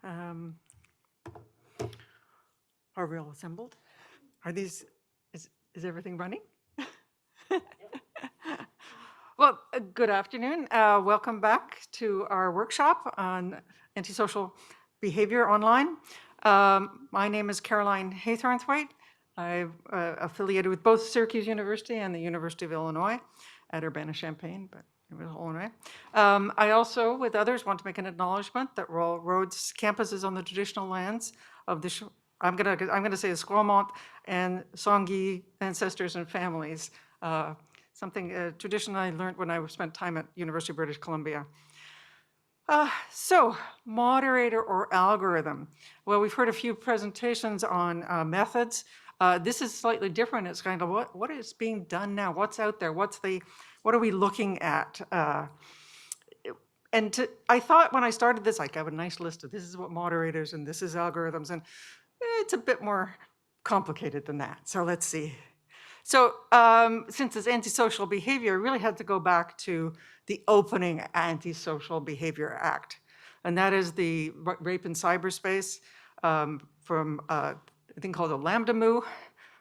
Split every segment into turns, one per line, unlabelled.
Um, are we all assembled? Are these, is everything running? Well, good afternoon. Welcome back to our workshop on antisocial behavior online. My name is Caroline Haythornthwaite. I'm affiliated with both Syracuse University and the University of Illinois at Urbana-Champaign, but it was Illinois. I also, with others, want to make an acknowledgement that Royal Roads campus is on the traditional lands of the, I'm gonna say the Squamont and Songhees ancestors and families. Something tradition I learned when I spent time at University of British Columbia. So, moderator or algorithm. Well, we've heard a few presentations on methods. This is slightly different. It's kind of what is being done now? What's out there? What are we looking at? I thought when I started this, like I have a nice list of this is what moderators and this is algorithms, and it's a bit more complicated than that. So let's see. So since it's antisocial behavior, I really had to go back to the opening Antisocial Behavior Act. And that is the rape in cyberspace from a thing called a Lambda Moo.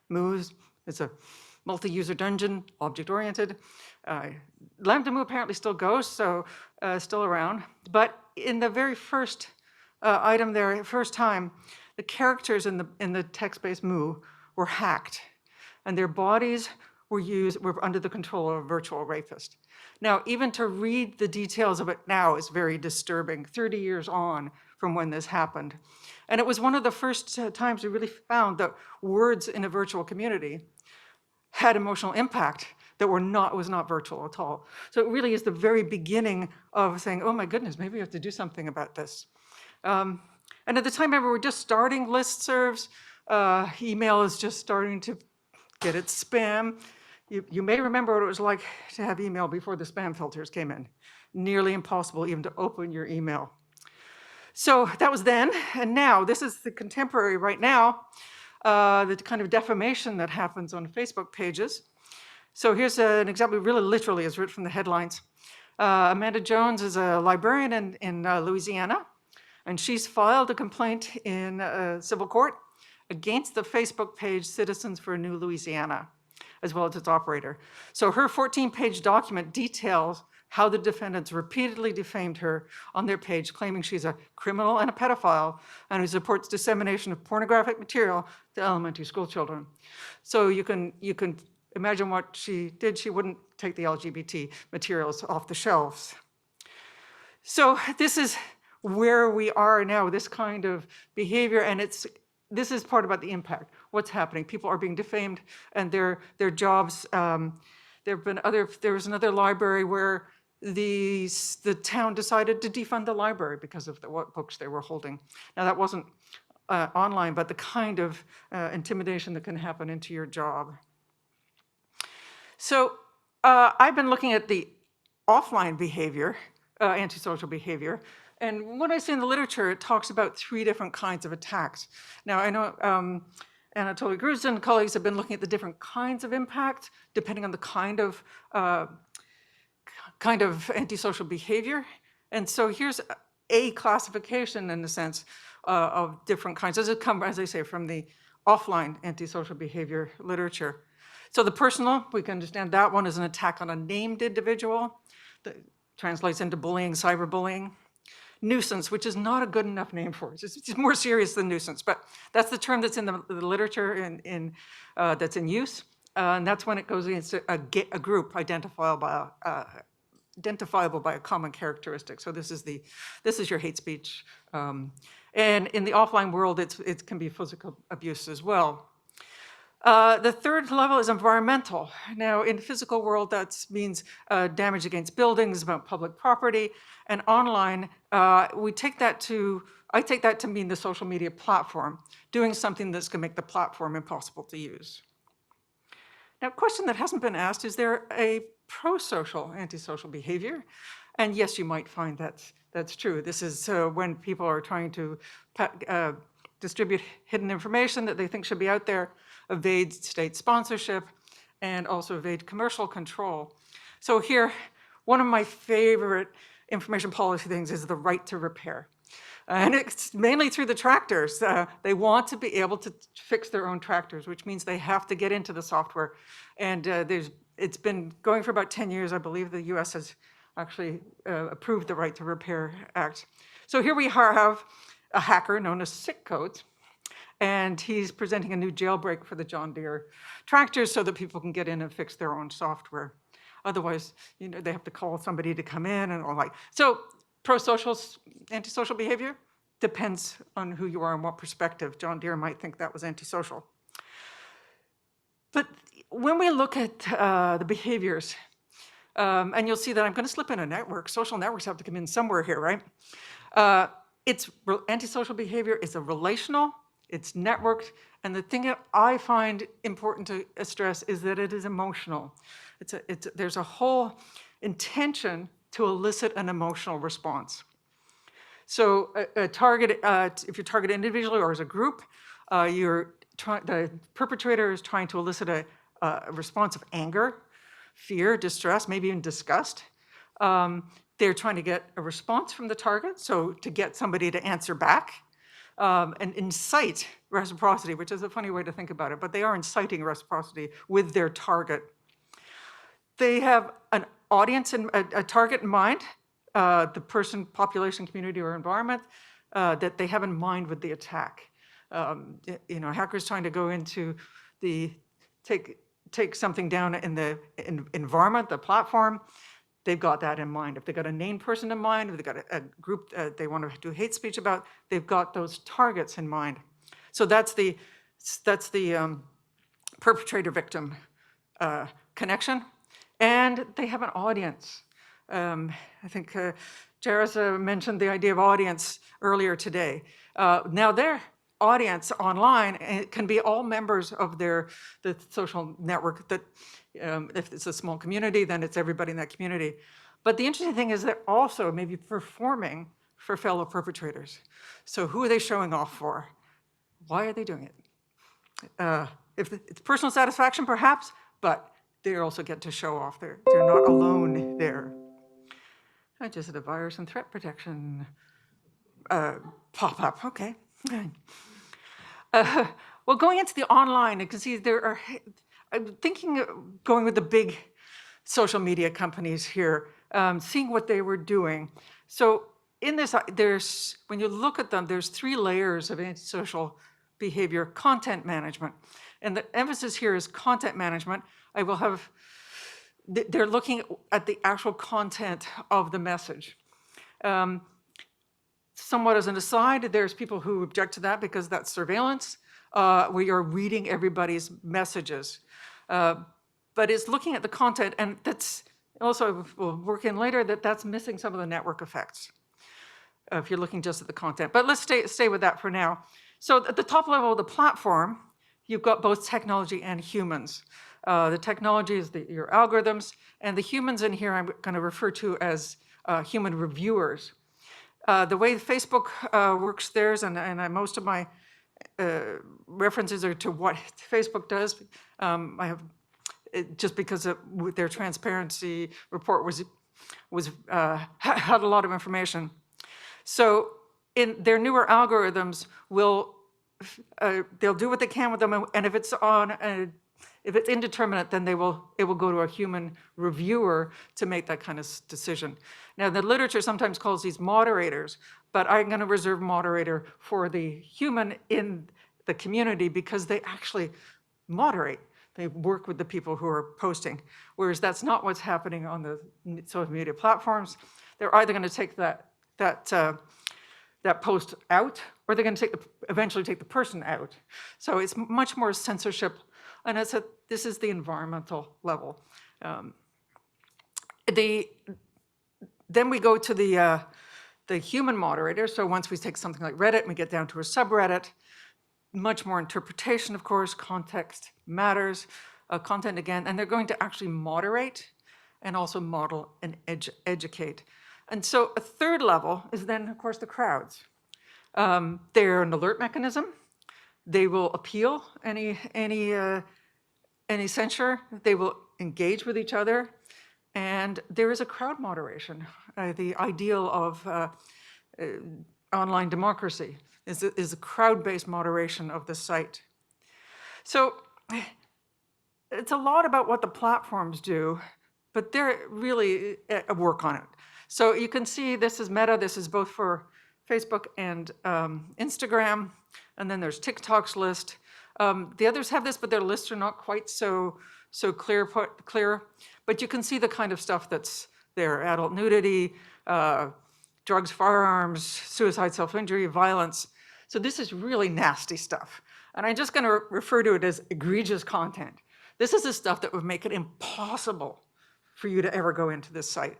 Moo is a multi-user dungeon, object-oriented. Lambda Moo apparently still goes, so still around. But in the very first item there, first time, the characters in the text-based Moo were hacked, and their bodies were under the control of a virtual rapist. Now, even to read the details of it now is very disturbing, 30 years on from when this happened. And it was one of the first times we really found that words in a virtual community had emotional impact that was not virtual at all. So it really is the very beginning of saying, oh my goodness, maybe we have to do something about this. And at the time, remember, we're just starting listservs. Email is just starting to get its spam. You may remember what it was like to have email before the spam filters came in. Nearly impossible even to open your email. So that was then, and now this is the contemporary right now, the kind of defamation that happens on Facebook pages. So here's an example, really literally is written from the headlines. Amanda Jones is a librarian in Louisiana, and she's filed a complaint in civil court against the Facebook page Citizens for a New Louisiana, as well as its operator. So her 14-page document details how the defendants repeatedly defamed her on their page, claiming she's a criminal and a pedophile, and who supports dissemination of pornographic material to elementary school children. So you can imagine what she did. She wouldn't take the LGBT materials off the shelves. So this is where we are now, this kind of behavior, and this is part about the impact. What's happening? People are being defamed, and their jobs. There was another library where the town decided to defund the library because of what books they were holding. Now that wasn't online, but the kind of intimidation that can happen into your job. So I've been looking at the offline behavior, antisocial behavior. And what I see in the literature, it talks about 3 different kinds of attacks. Now, I know Anatoly Gruzin and colleagues have been looking at the different kinds of impact, depending on the kind of antisocial behavior. And so here's a classification, in the sense, of different kinds. This has come, as I say, from the offline antisocial behavior literature. So the personal, we can understand that one is an attack on a named individual that translates into bullying, cyberbullying. Nuisance, which is not a good enough name for it. It's more serious than nuisance, but that's the term that's in the literature that's in use. And that's when it goes against a group identifiable by a common characteristic. So this is your hate speech. And in the offline world, it can be physical abuse as well. The third level is environmental. Now, in the physical world, that means damage against buildings, about public property, and online, I take that to mean the social media platform, doing something that's going to make the platform impossible to use. Now, a question that hasn't been asked, is there a pro-social antisocial behavior? And yes, you might find that's true. This is when people are trying to distribute hidden information that they think should be out there, evade state sponsorship, and also evade commercial control. So here, one of my favorite information policy things is the right to repair. And it's mainly through the tractors. They want to be able to fix their own tractors, which means they have to get into the software. And it's been going for about 10 years. I believe the US has actually approved the Right to Repair Act. So here we have a hacker known as Sick Codes, and he's presenting a new jailbreak for the John Deere tractors so that people can get in and fix their own software. Otherwise, they have to call somebody to come in and all that. So pro-social, antisocial behavior depends on who you are and what perspective. John Deere might think that was antisocial. But when we look at the behaviors, and you'll see that I'm going to slip in a network. Social networks have to come in somewhere here, right? Antisocial behavior is a relational, it's networked, and the thing that I find important to stress is that it is emotional. There's a whole intention to elicit an emotional response. So if you're targeted individually or as a group, the perpetrator is trying to elicit a response of anger, fear, distress, maybe even disgust. They're trying to get a response from the target, so to get somebody to answer back and incite reciprocity, which is a funny way to think about it, but they are inciting reciprocity with their target. They have an audience and a target in mind, the person, population, community, or environment that they have in mind with the attack. Hackers trying to go into take something down in the environment, the platform, they've got that in mind. If they've got a named person in mind, if they've got a group they want to do hate speech about, they've got those targets in mind. So that's the perpetrator-victim connection. And they have an audience. I think Jairus mentioned the idea of audience earlier today. Now their audience online can be all members of the social network. That if it's a small community, then it's everybody in that community. But the interesting thing is they're also maybe performing for fellow perpetrators. So who are they showing off for? Why are they doing it? If it's personal satisfaction, perhaps, but they also get to show off. They're not alone there. I just had a virus and threat protection pop up. Okay. Well, going into the online, you can see I'm thinking of going with the big social media companies here, seeing what they were doing. So in this, when you look at them, there's 3 layers of antisocial behavior: content management. And the emphasis here is content management. They're looking at the actual content of the message. Somewhat as an aside, there's people who object to that because that's surveillance, where you're reading everybody's messages. But it's looking at the content, and that's also, we'll work in later, that's missing some of the network effects if you're looking just at the content. But let's stay with that for now. So at the top level of the platform, you've got both technology and humans. The technology is your algorithms, and the humans in here I'm going to refer to as human reviewers. The way Facebook works theirs, and most of my references are to what Facebook does. I have just because their transparency report had a lot of information. So in their newer algorithms, they'll do what they can with them, and if it's indeterminate, then it will go to a human reviewer to make that kind of decision. Now, the literature sometimes calls these moderators, but I'm going to reserve moderator for the human in the community because they actually moderate. They work with the people who are posting, whereas that's not what's happening on the social media platforms. They're either going to take that post out, or they're going to eventually take the person out. So it's much more censorship. And this is the environmental level. Then we go to the human moderator. So once we take something like Reddit and we get down to a subreddit, much more interpretation, of course, context matters, content again, and they're going to actually moderate and also model and educate. And so a third level is then, of course, the crowds. They're an alert mechanism. They will appeal any censure. They will engage with each other. And there is a crowd moderation. The ideal of online democracy, is a crowd-based moderation of the site. So it's a lot about what the platforms do, but they're really work on it. So you can see this is Meta. This is both for Facebook and Instagram. And then there's TikTok's list. The others have this, but their lists are not quite so clear. But you can see the kind of stuff that's there: adult nudity, drugs, firearms, suicide, self-injury, violence. So this is really nasty stuff. And I'm just going to refer to it as egregious content. This is the stuff that would make it impossible for you to ever go into this site.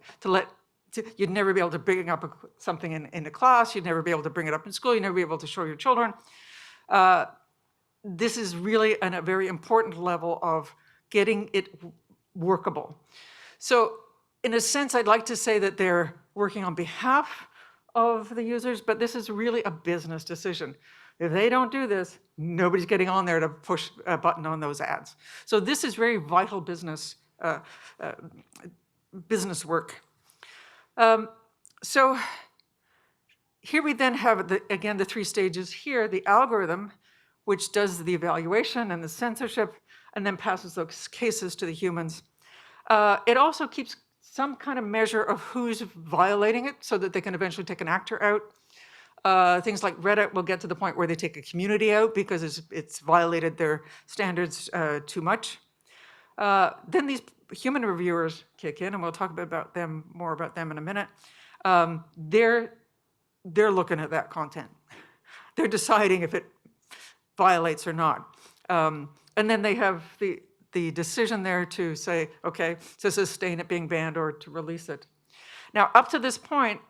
You'd never be able to bring up something in a class. You'd never be able to bring it up in school. You'd never be able to show your children. This is really a very important level of getting it workable. So in a sense, I'd like to say that they're working on behalf of the users, but this is really a business decision. If they don't do this, nobody's getting on there to push a button on those ads. So this is very vital business work. So here we then have, again, the three stages here: the algorithm, which does the evaluation and the censorship, and then passes those cases to the humans. It also keeps some kind of measure of who's violating it so that they can eventually take an actor out. Things like Reddit will get to the point where they take a community out because it's violated their standards too much. Then these human reviewers kick in, and we'll talk more about them in a minute. They're looking at that content. They're deciding if it violates or not. And then they have the decision there to say, okay, to sustain it being banned or to release it. Now, up to this point,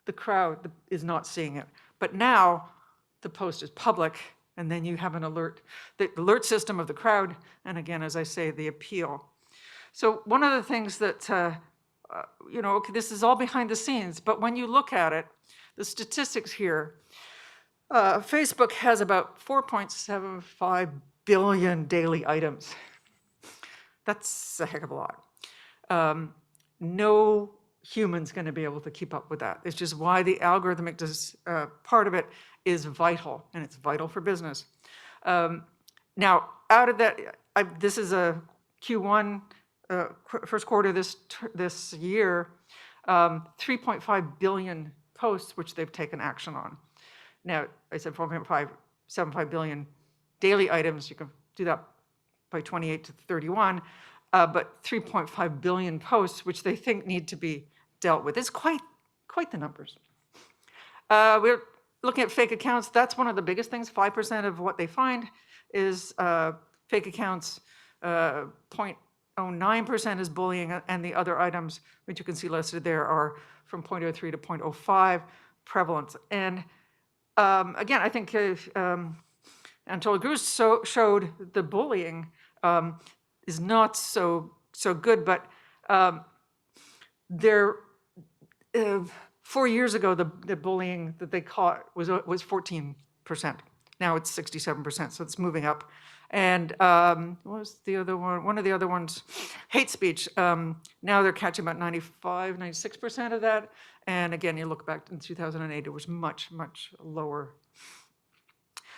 the crowd is not seeing it. But now the post is public, and then you have an alert, the alert system of the crowd, and again, as I say, the appeal. So one of the things that, okay, this is all behind the scenes, but when you look at it, the statistics here, Facebook has about 4.75 billion daily items. That's a heck of a lot. No human's going to be able to keep up with that. It's just why the algorithmic part of it is vital, and it's vital for business. Now, out of that, this is a Q1, first quarter this year, 3.5 billion posts which they've taken action on. Now, I said 4.75 billion daily items. You can do that by 28 to 31, but 3.5 billion posts, which they think need to be dealt with. It's quite the numbers. We're looking at fake accounts. That's one of the biggest things. 5% of what they find is fake accounts. 0.09% is bullying, and the other items, which you can see listed there, are from 0.03 to 0.05 prevalence. And again, I think Untitled Chapter showed the bullying is not so good, but there 4 years ago, the bullying that they caught was 14%. Now it's 67%, so it's moving up. And what was the other one? One of the other ones, hate speech. Now they're catching about 95, 96% of that. And again, you look back in 2008, it was much, much lower.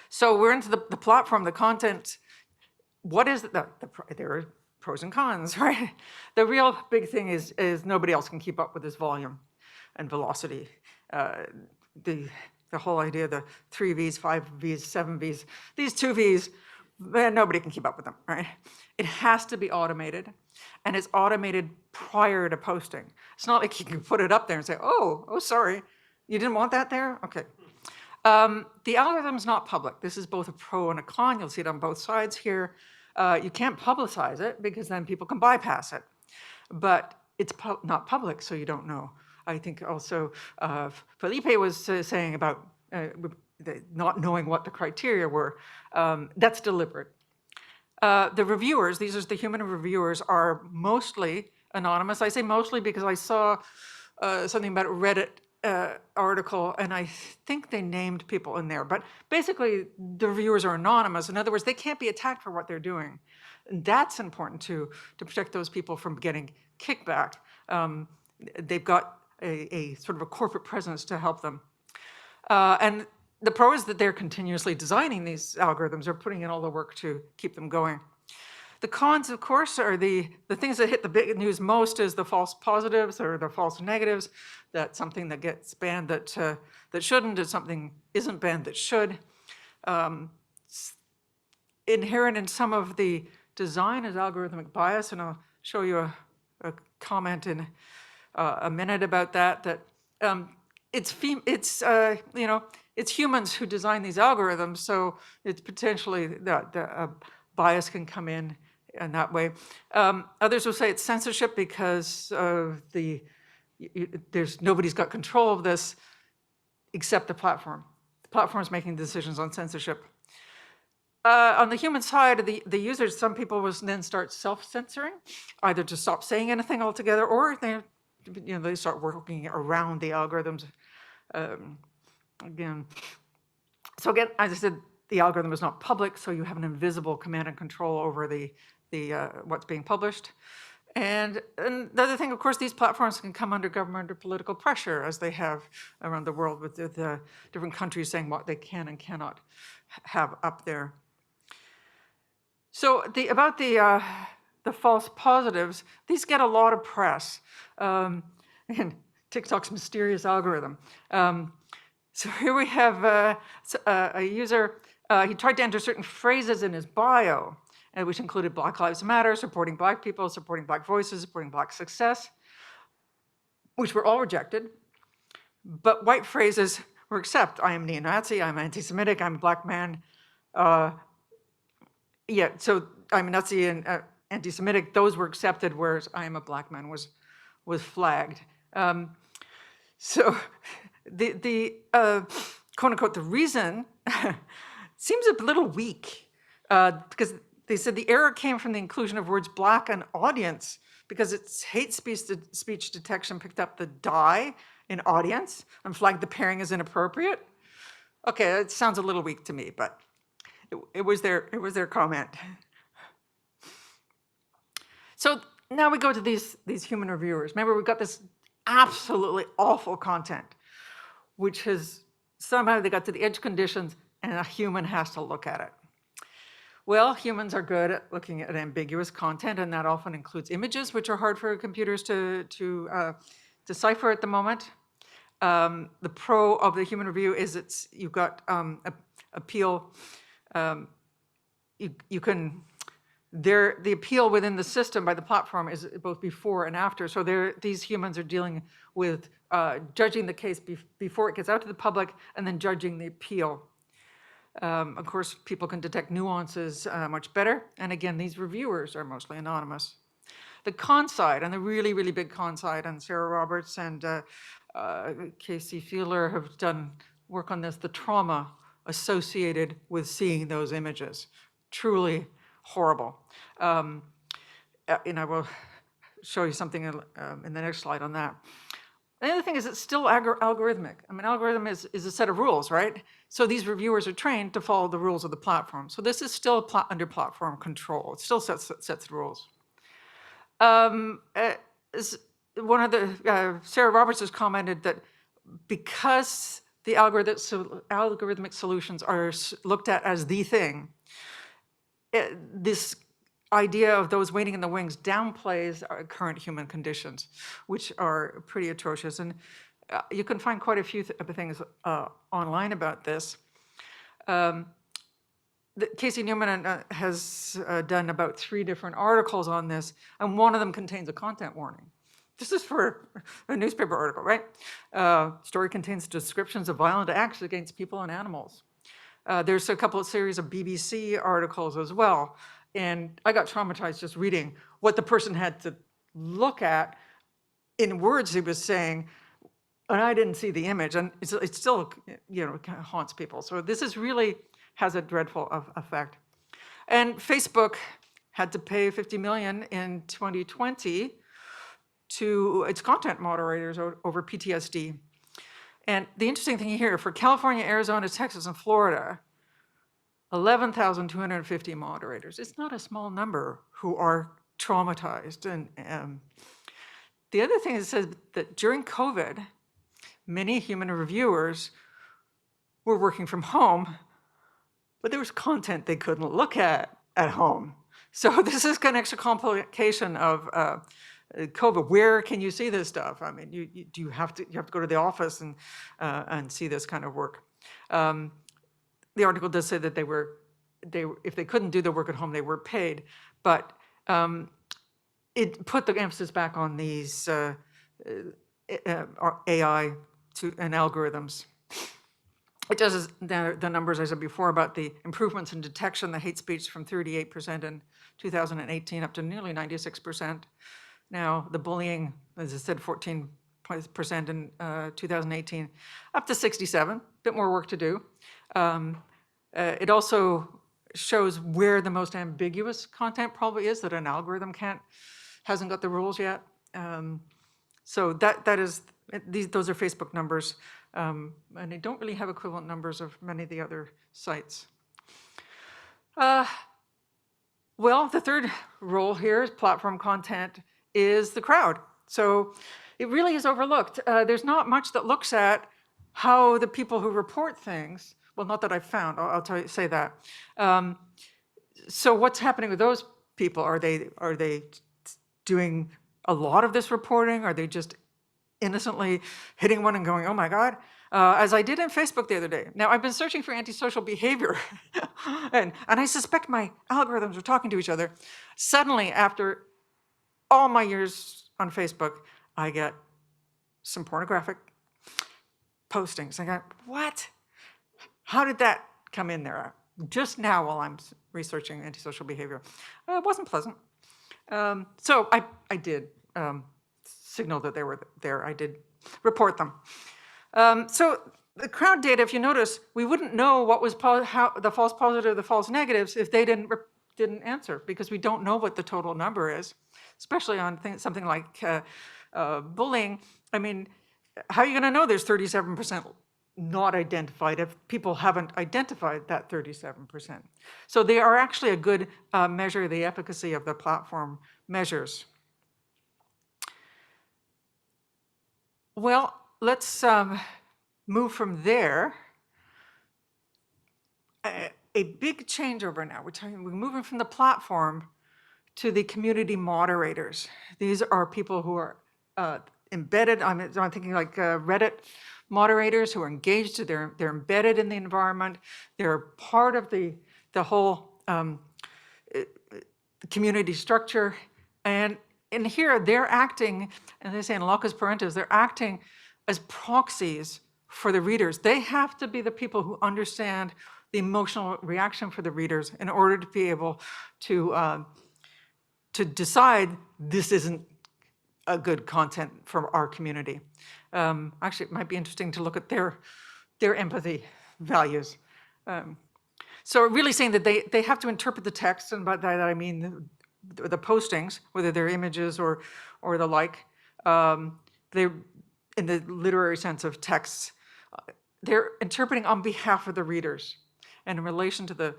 So we're into the platform, the content. What is there are pros and cons, right? The real big thing is nobody else can keep up with this volume and velocity. The whole idea, the 3 Vs, 5 Vs, 7 Vs, these 2 Vs, man, nobody can keep up with them, right? It has to be automated, and it's automated prior to posting. It's not like you can put it up there and say, oh, sorry, you didn't want that there? Okay. The algorithm's not public. This is both a pro and a con. You'll see it on both sides here. You can't publicize it because then people can bypass it. But it's not public, so you don't know. I think also Felipe was saying about not knowing what the criteria were. That's deliberate. The reviewers, these are the human reviewers, are mostly anonymous. I say mostly because I saw something about a Reddit article, and I think they named people in there. But basically, the reviewers are anonymous. In other words, they can't be attacked for what they're doing. And that's important to protect those people from getting kickback. They've got a sort of a corporate presence to help them. And the pro is that they're continuously designing these algorithms. They're putting in all the work to keep them going. The cons, of course, are the things that hit the big news most is the false positives or the false negatives, that something that gets banned that shouldn't, and something isn't banned that should. Inherent in some of the design is algorithmic bias, and I'll show you a comment in a minute about that. It's humans who design these algorithms, so it's potentially that bias can come in that way. Others will say it's censorship because of nobody's got control of this except the platform. The platform's making decisions on censorship. On the human side, the users, some people will then start self-censoring, either to stop saying anything altogether, or they start working around the algorithms. So again, as I said, the algorithm is not public, so you have an invisible command and control over the what's being published. And the other thing, of course, these platforms can come under government or political pressure, as they have around the world with the different countries saying what they can and cannot have up there. So about the false positives, these get a lot of press. And TikTok's mysterious algorithm. So here we have a user, he tried to enter certain phrases in his bio, which included Black Lives Matter, supporting Black people, supporting Black voices, supporting Black success, which were all rejected. But white phrases were accepted. I am neo-Nazi, I'm anti-Semitic, I'm a Black man. So I'm a Nazi and anti-Semitic, those were accepted, whereas I am a Black man was flagged. So the quote unquote, the reason seems a little weak because they said the error came from the inclusion of words Black and audience because its hate speech detection picked up the die in audience and flagged the pairing as inappropriate. Okay, it sounds a little weak to me, but it was their comment. So now we go to these human reviewers. Remember, we've got this absolutely awful content, which has somehow they got to the edge conditions and a human has to look at it. Well, humans are good at looking at ambiguous content, and that often includes images, which are hard for computers to decipher at the moment. The pro of the human review is you've got appeal. The appeal within the system by the platform is both before and after. So these humans are dealing with judging the case before it gets out to the public and then judging the appeal. Of course, people can detect nuances much better. And again, these reviewers are mostly anonymous. The con side, and the really, really big con side, and Sarah Roberts and Casey Fiedler have done work on this, the trauma associated with seeing those images. Truly horrible. And I will show you something in the next slide on that. The other thing is it's still algorithmic. I mean, algorithm is a set of rules, right? So these reviewers are trained to follow the rules of the platform. So this is still under platform control. It still sets the rules. One of the, Sarah Roberts has commented that because the algorithmic solutions are looked at as the thing, this idea of those waiting in the wings downplays our current human conditions, which are pretty atrocious. And you can find quite a few things online about this. Casey Newman has done about 3 different articles on this, and one of them contains a content warning. This is for a newspaper article, right? Story contains descriptions of violent acts against people and animals. There's a couple of series of BBC articles as well. And I got traumatized just reading what the person had to look at in words he was saying, and I didn't see the image, and it still, it kind of haunts people. So this is really has a dreadful effect. And Facebook had to pay $50 million in 2020 to its content moderators over PTSD. And the interesting thing here, for California, Arizona, Texas, and Florida, 11,250 moderators. It's not a small number who are traumatized. And the other thing is says that during COVID, many human reviewers were working from home, but there was content they couldn't look at home. So this is an extra complication of COVID. Where can you see this stuff? I mean, you have to go to the office and see this kind of work. The article does say that if they couldn't do the work at home, they were paid, but it put the emphasis back on these AI and algorithms. It does the numbers I said before about the improvements in detection, the hate speech from 38% in 2018 up to nearly 96%. Now the bullying, as I said, 14% in 2018, up to 67, a bit more work to do. It also shows where the most ambiguous content probably is, that an algorithm hasn't got the rules yet. So those are Facebook numbers, and they don't really have equivalent numbers of many of the other sites. Well, the third role here is platform content is the crowd. So it really is overlooked. There's not much that looks at how the people who report things, well, not that I've found, I'll say that. So what's happening with those people? Are they doing a lot of this reporting? Are they just innocently hitting one and going, oh my God? As I did in Facebook the other day. Now, I've been searching for antisocial behavior, and I suspect my algorithms are talking to each other. Suddenly, after all my years on Facebook, I get some pornographic postings. I go, what? How did that come in there? Just now while I'm researching antisocial behavior. It wasn't pleasant. So I did signal that they were there. I did report them. So the crowd data, if you notice, we wouldn't know what was the false positive, the false negatives if they didn't answer, because we don't know what the total number is, especially on something like bullying. I mean, how are you going to know there's 37% not identified if people haven't identified that 37%? So they are actually a good measure of the efficacy of the platform measures. Well, let's move from there. A big changeover now. We're moving from the platform to the community moderators. These are people who are embedded. I'm thinking like Reddit moderators who are engaged. They're embedded in the environment. They're part of the whole community structure. And in here, they're acting, as they say in locus parentis, they're acting as proxies for the readers. They have to be the people who understand the emotional reaction for the readers in order to be able to decide this isn't a good content for our community. Actually, it might be interesting to look at their empathy values. So really saying that they have to interpret the text, and by that I mean the postings, whether they're images or the like. They're, in the literary sense of texts, they're interpreting on behalf of the readers and in relation to the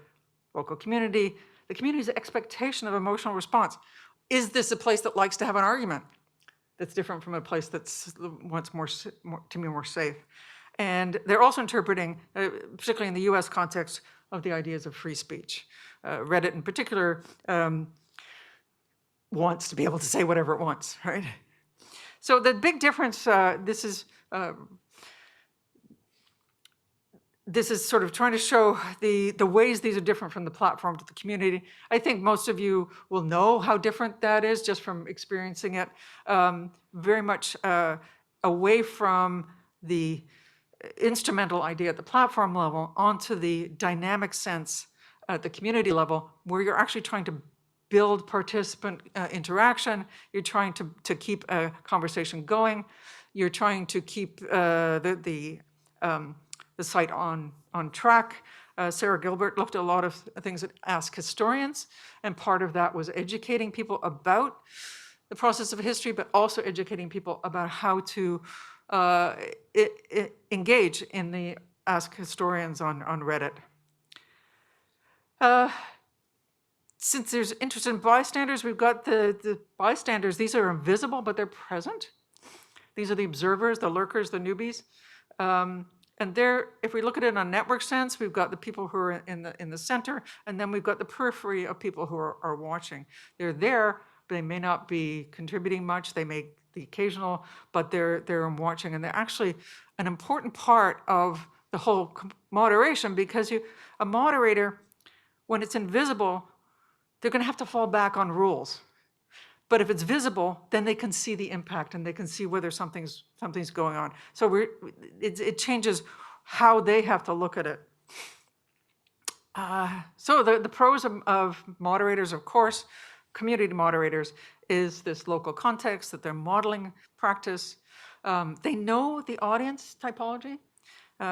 local community, the community's expectation of emotional response. Is this a place that likes to have an argument that's different from a place that's wants to be more safe? And they're also interpreting, particularly in the US context, of the ideas of free speech. Reddit in particular wants to be able to say whatever it wants, right? So the big difference, this is sort of trying to show the ways these are different from the platform to the community. I think most of you will know how different that is just from experiencing it. Very much away from the instrumental idea at the platform level onto the dynamic sense at the community level, where you're actually trying to build participant interaction. You're trying to keep a conversation going. You're trying to keep the site on track. Sarah Gilbert looked at a lot of things that Ask Historians, and part of that was educating people about the process of history, but also educating people about how to engage in the Ask Historians on Reddit. Since there's interest in bystanders, we've got the bystanders. These are invisible, but they're present. These are the observers, the lurkers, the newbies. And there, if we look at it in a network sense, we've got the people who are in the center, and then we've got the periphery of people who are watching. They're there, but they may not be contributing much. They may the occasional, but they're watching, and they're actually an important part of the whole moderation, because a moderator, when it's invisible, they're going to have to fall back on rules. But if it's visible, then they can see the impact and they can see whether something's going on. So it changes how they have to look at it. So the pros of moderators, of course, community moderators, is this local context that they're modeling practice. They know the audience typology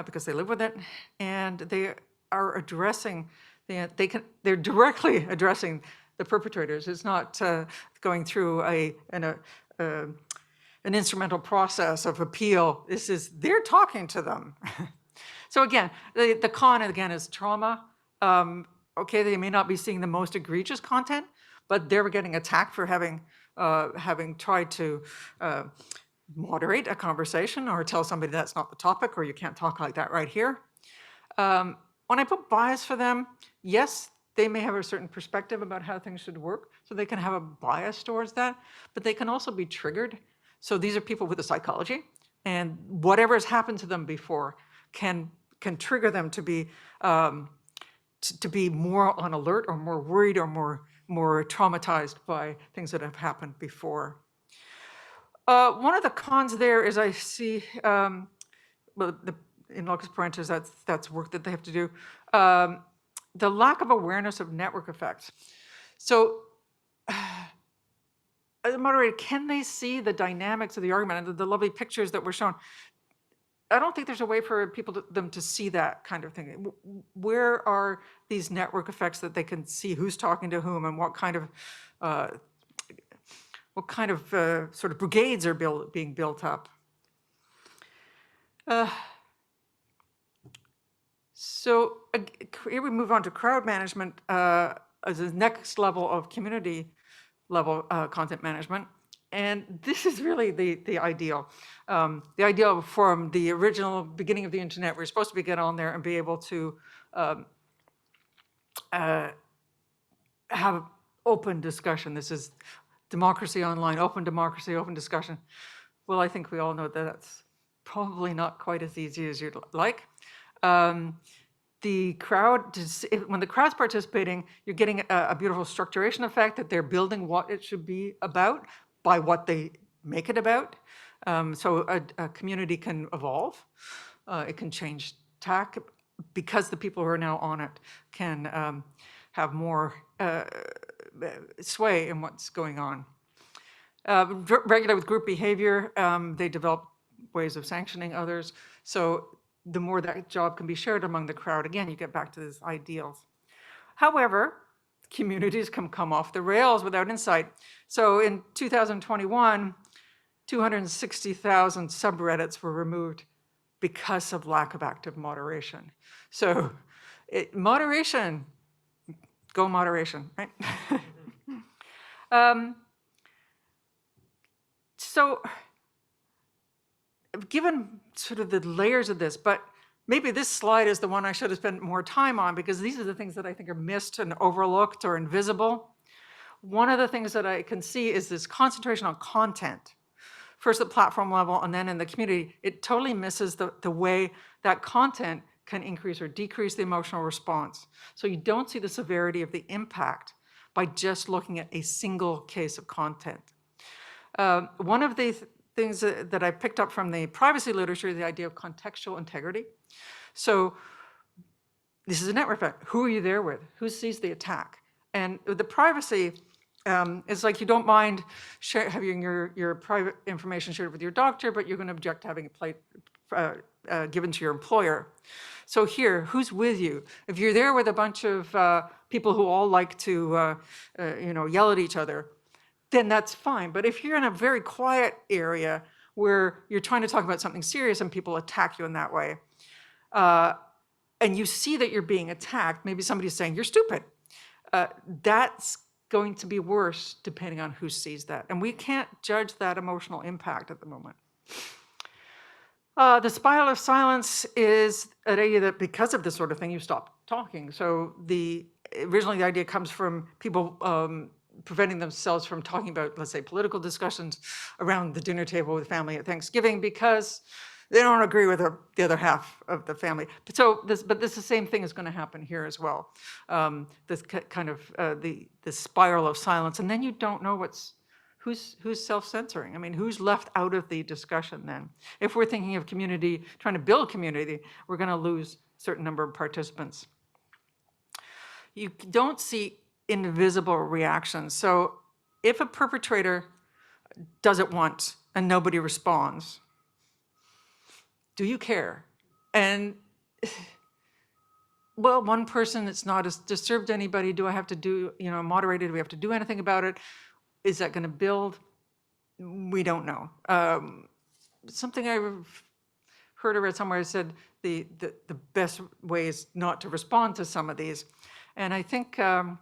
because they live with it, and they are addressing, they're directly addressing the perpetrators. It's not going through an instrumental process of appeal. They're talking to them. So again, the con again is trauma. Okay, they may not be seeing the most egregious content, but they're getting attacked for having tried to moderate a conversation or tell somebody that's not the topic, or you can't talk like that right here. When I put bias for them, yes, they may have a certain perspective about how things should work, so they can have a bias towards that, but they can also be triggered. So these are people with a psychology, and whatever has happened to them before can trigger them to be more on alert, or more worried, or more traumatized by things that have happened before. One of the cons there is I see, in locus parentis, that's work that they have to do. The lack of awareness of network effects. So, as a moderator, can they see the dynamics of the argument and the lovely pictures that were shown? I don't think there's a way for them to see that kind of thing. Where are these network effects that they can see who's talking to whom, and what kind of sort of brigades are being built up? So here we move on to crowd management as the next level of community level content management. And this is really the ideal. The ideal from the original beginning of the internet, we're supposed to get on there and be able to have open discussion. This is democracy online, open democracy, open discussion. Well, I think we all know that that's probably not quite as easy as you'd like. The crowd, when the crowd's participating, you're getting a beautiful structuration effect, that they're building what it should be about by what they make it about. So a community can evolve. It can change tack, because the people who are now on it can have more sway in what's going on. Regulate with group behavior, they develop ways of sanctioning others. So the more that job can be shared among the crowd, again, you get back to these ideals. However, communities can come off the rails without insight. So in 2021, 260,000 subreddits were removed because of lack of active moderation. So moderation, go moderation, right? So given sort of the layers of this, but maybe this slide is the one I should have spent more time on, because these are the things that I think are missed and overlooked or invisible. One of the things that I can see is this concentration on content. First at platform level, and then in the community, it totally misses the way that content can increase or decrease the emotional response. So you don't see the severity of the impact by just looking at a single case of content. One of the things that I picked up from the privacy literature, the idea of contextual integrity. So this is a network effect. Who are you there with? Who sees the attack? And with the privacy, it's like you don't mind having your private information shared with your doctor, but you're going to object to having it given to your employer. So here, who's with you? If you're there with a bunch of people who all like to yell at each other, then that's fine. But if you're in a very quiet area where you're trying to talk about something serious and people attack you in that way, and you see that you're being attacked, maybe somebody's saying, you're stupid, that's going to be worse depending on who sees that. And we can't judge that emotional impact at the moment. The spiral of silence is an idea that because of this sort of thing, you stop talking. So originally the idea comes from people preventing themselves from talking about, let's say, political discussions around the dinner table with family at Thanksgiving because they don't agree with the other half of the family. But the same thing is going to happen here as well. This kind of the spiral of silence, and then you don't know who's self-censoring. I mean, who's left out of the discussion then? If we're thinking of community, trying to build community, we're going to lose a certain number of participants. You don't see invisible reactions. So if a perpetrator does it once and nobody responds, do you care? And well, one person, it's not disturbed anybody. Do I have to do, moderated? Do we have to do anything about it? Is that going to build? We don't know. Something I heard or read somewhere said the best way is not to respond to some of these. And I think, again,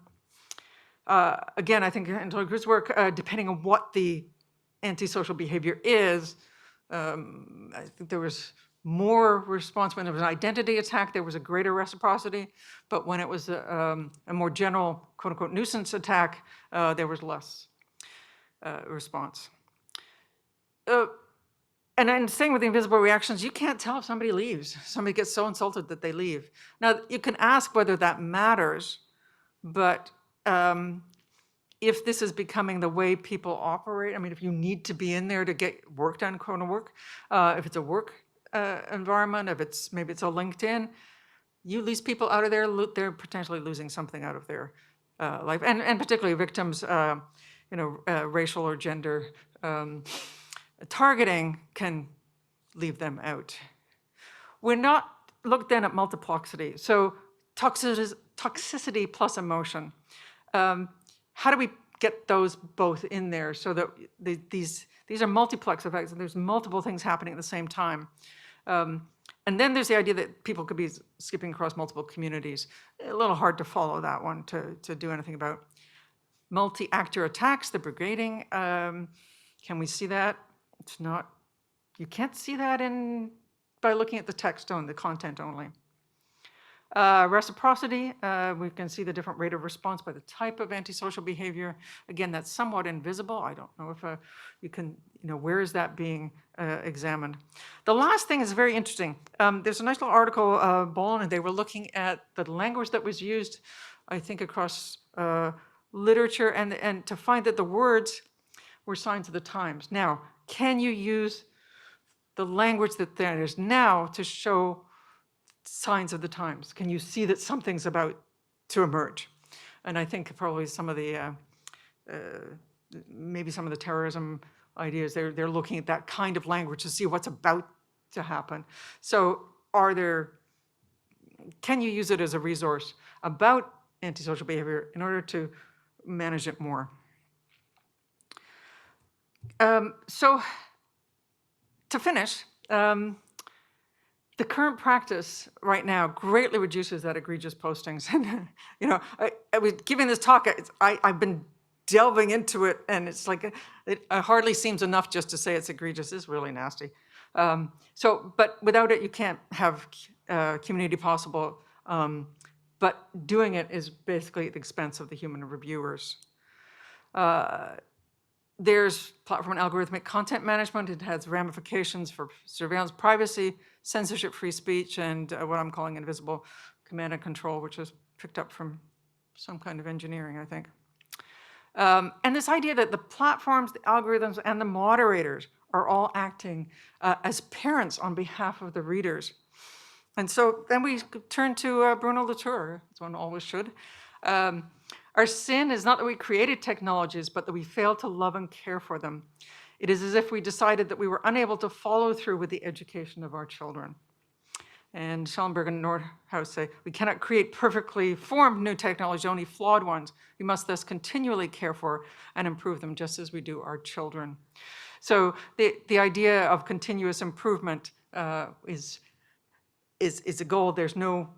I think in Cruz's work, depending on what the antisocial behavior is, I think there was more response when there was an identity attack, there was a greater reciprocity, but when it was a more general, quote unquote, nuisance attack, there was less response. And I'm saying with the invisible reactions, you can't tell if somebody leaves. Somebody gets so insulted that they leave. Now, you can ask whether that matters, but if this is becoming the way people operate, I mean, if you need to be in there to get work done, quote unquote, if it's a work environment, if maybe it's a LinkedIn, you lease people out of there, they're potentially losing something out of their life, and particularly victims, racial or gender targeting can leave them out. We're not looked then at multiplexity. So toxicity plus emotion. How do we get those both in there so that these are multiplex effects and there's multiple things happening at the same time? And then there's the idea that people could be skipping across multiple communities. A little hard to follow that one to do anything about. Multi-actor attacks, the brigading. Can we see that? It's not, you can't see that by looking at the text only, the content only. Reciprocity, we can see the different rate of response by the type of antisocial behavior. Again, that's somewhat invisible. I don't know if you can, where is that being examined? The last thing is very interesting. There's a nice little article, Bowen, and they were looking at the language that was used, I think, across literature, and to find that the words were signs of the times. Now, can you use the language that there is now to show signs of the times? Can you see that something's about to emerge? And I think probably some of the, maybe some of the terrorism ideas, they're looking at that kind of language to see what's about to happen. So can you use it as a resource about antisocial behavior in order to manage it more? So to finish, the current practice right now greatly reduces that egregious postings. And I was giving this talk, I've been delving into it, and it's like, it hardly seems enough just to say it's egregious. It's really nasty. But without it, you can't have community possible. But doing it is basically at the expense of the human reviewers. There's platform and algorithmic content management. It has ramifications for surveillance, privacy, censorship, free speech, and what I'm calling invisible command and control, which is picked up from some kind of engineering, I think. And this idea that the platforms, the algorithms, and the moderators are all acting as parents on behalf of the readers. And so then we turn to Bruno Latour, as one always should. Our sin is not that we created technologies, but that we failed to love and care for them. It is as if we decided that we were unable to follow through with the education of our children. And Schellenberg and Nordhaus say, we cannot create perfectly formed new technologies, only flawed ones. We must thus continually care for and improve them just as we do our children. So the idea of continuous improvement is a goal. There's no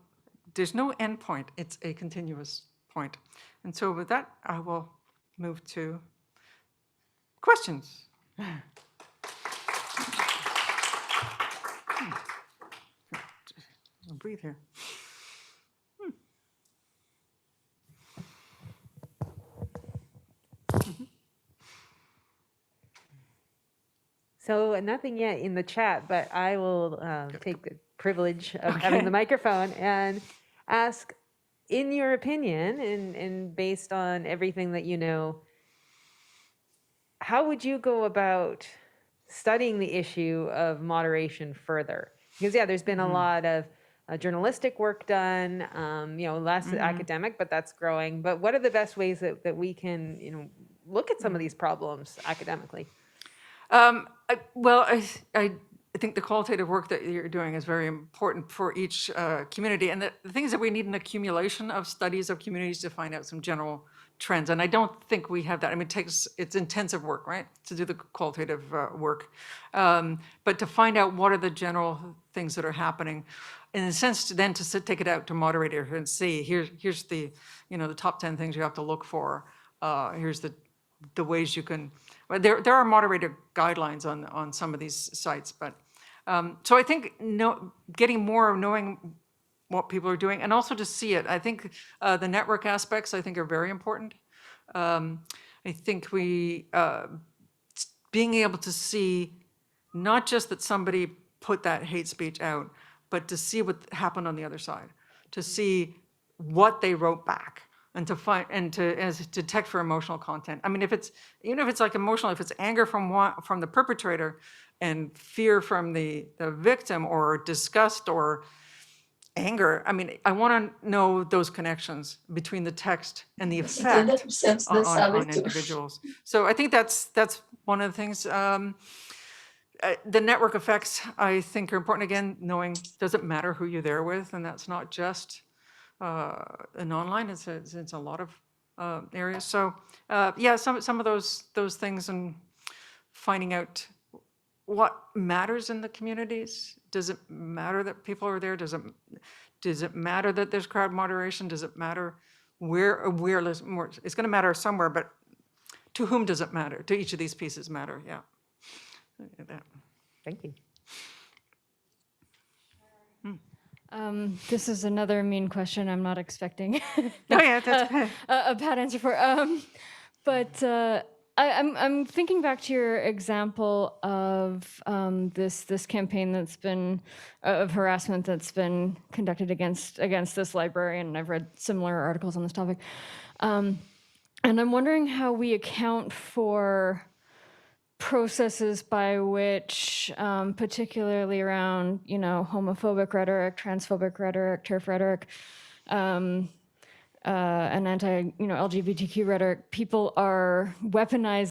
end point. It's a continuous point. And so with that, I will move to questions. I'll breathe here.
So nothing yet in the chat, but I will take the privilege of having the microphone and ask, in your opinion, and based on everything that you know, how would you go about studying the issue of moderation further? Because yeah, there's been a lot of journalistic work done, less academic, but that's growing. But what are the best ways that we can, look at some of these problems academically?
I think the qualitative work that you're doing is very important for each community. And the thing is that we need an accumulation of studies of communities to find out some general trends. And I don't think we have that. I mean, it's intensive work, right, to do the qualitative work. But to find out what are the general things that are happening, in a sense, then to take it out to Moderator and see, here's the, the top 10 things you have to look for. Here's the ways you can, well, there are moderator guidelines on some of these sites, but so I think getting more of knowing what people are doing and also to see it. I think the network aspects I think are very important. I think being able to see not just that somebody put that hate speech out, but to see what happened on the other side, to see what they wrote back. And to find and to detect for emotional content. I mean, even if it's like emotional, if it's anger from the perpetrator, and fear from the victim, or disgust or anger. I mean, I want to know those connections between the text and the effect on individuals. So I think that's one of the things. The network effects I think are important. Again, knowing doesn't matter who you're there with, and that's not just and online, it's a lot of areas. So yeah, some of those things, and finding out what matters in the communities. Does it matter that people are there? Does it matter that there's crowd moderation? Does it matter where it's going to matter somewhere, but to whom does it matter? To each of these pieces matter, yeah.
Thank you.
This is another mean question I'm not expecting
Oh yeah, that's okay.
a bad answer for. But I'm thinking back to your example of this campaign that's been of harassment that's been conducted against this librarian, and I've read similar articles on this topic. And I'm wondering how we account for processes by which, particularly around, homophobic rhetoric, transphobic rhetoric, TERF rhetoric, and anti-LGBTQ rhetoric, people are weaponizing